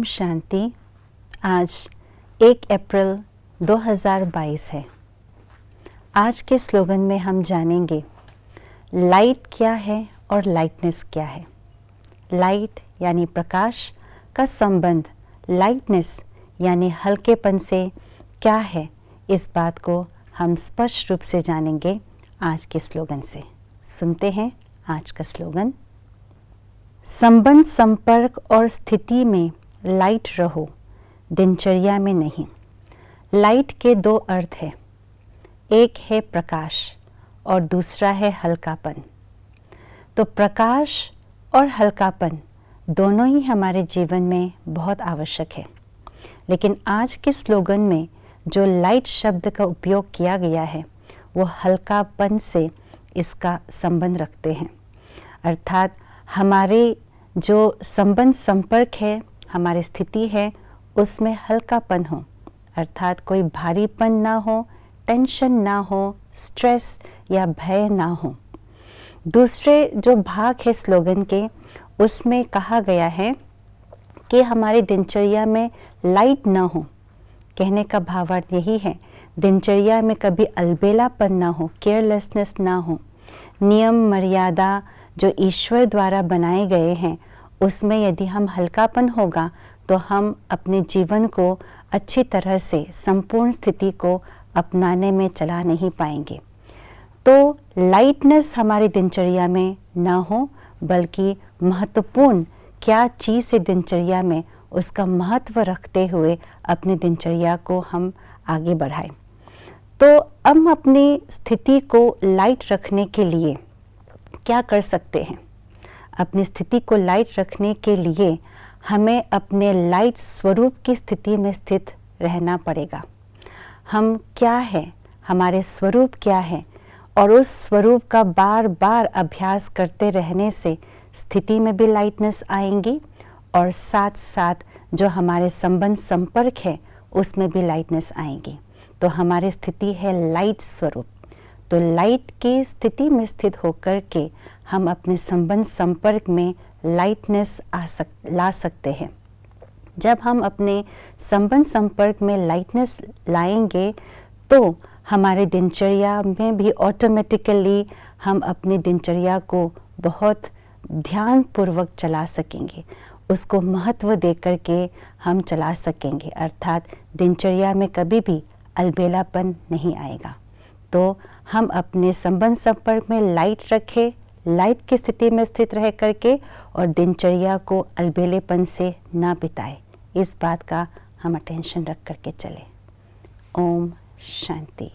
ओम शांति। आज 1 अप्रैल 2022 है। आज के स्लोगन में हम जानेंगे लाइट क्या है और लाइटनेस क्या है। लाइट यानी प्रकाश का संबंध लाइटनेस यानी हल्केपन से क्या है, इस बात को हम स्पष्ट रूप से जानेंगे आज के स्लोगन से। सुनते हैं आज का स्लोगन। संबंध, संपर्क और स्थिति में लाइट रहो, दिनचर्या में नहीं। लाइट के दो अर्थ हैं, एक है प्रकाश और दूसरा है हल्कापन। तो प्रकाश और हल्कापन दोनों ही हमारे जीवन में बहुत आवश्यक है, लेकिन आज के स्लोगन में जो लाइट शब्द का उपयोग किया गया है वो हल्कापन से इसका संबंध रखते हैं। अर्थात हमारे जो संबंध संपर्क है, हमारी स्थिति है, उसमें हल्कापन हो, अर्थात कोई भारीपन ना हो, टेंशन ना हो, स्ट्रेस या भय ना हो। दूसरे जो भाग है स्लोगन के, उसमें कहा गया है कि हमारी दिनचर्या में लाइट ना हो। कहने का भावार्थ यही है, दिनचर्या में कभी अलबेलापन ना हो, केयरलेसनेस ना हो। नियम मर्यादा जो ईश्वर द्वारा बनाए गए हैं, उसमें यदि हम हल्कापन होगा तो हम अपने जीवन को अच्छी तरह से संपूर्ण स्थिति को अपनाने में चला नहीं पाएंगे। तो लाइटनेस हमारी दिनचर्या में ना हो, बल्कि महत्वपूर्ण क्या चीज़ है दिनचर्या में, उसका महत्व रखते हुए अपनी दिनचर्या को हम आगे बढ़ाएं। तो हम अपनी स्थिति को लाइट रखने के लिए क्या कर सकते हैं? अपनी स्थिति को लाइट रखने के लिए हमें अपने लाइट स्वरूप की स्थिति में स्थित रहना पड़ेगा। हम क्या है, हमारे स्वरूप क्या है, और उस स्वरूप का बार बार अभ्यास करते रहने से स्थिति में भी लाइटनेस आएंगी और साथ साथ जो हमारे संबंध संपर्क है उसमें भी लाइटनेस आएंगी। तो हमारी स्थिति है लाइट स्वरूप। तो लाइट की स्थिति में स्थित होकर के हम अपने संबंध संपर्क में लाइटनेस ला सकते हैं। जब हम अपने संबंध संपर्क में लाइटनेस लाएंगे तो हमारे दिनचर्या में भी ऑटोमेटिकली हम अपनी दिनचर्या को बहुत ध्यानपूर्वक चला सकेंगे, उसको महत्व देकर के हम चला सकेंगे। अर्थात दिनचर्या में कभी भी अलबेलापन नहीं आएगा। तो हम अपने संबंध संपर्क में लाइट रखें, लाइट की स्थिति में स्थित रह करके, और दिनचर्या को अलबेलेपन से ना बिताए, इस बात का हम अटेंशन रख करके चले। ओम शांति।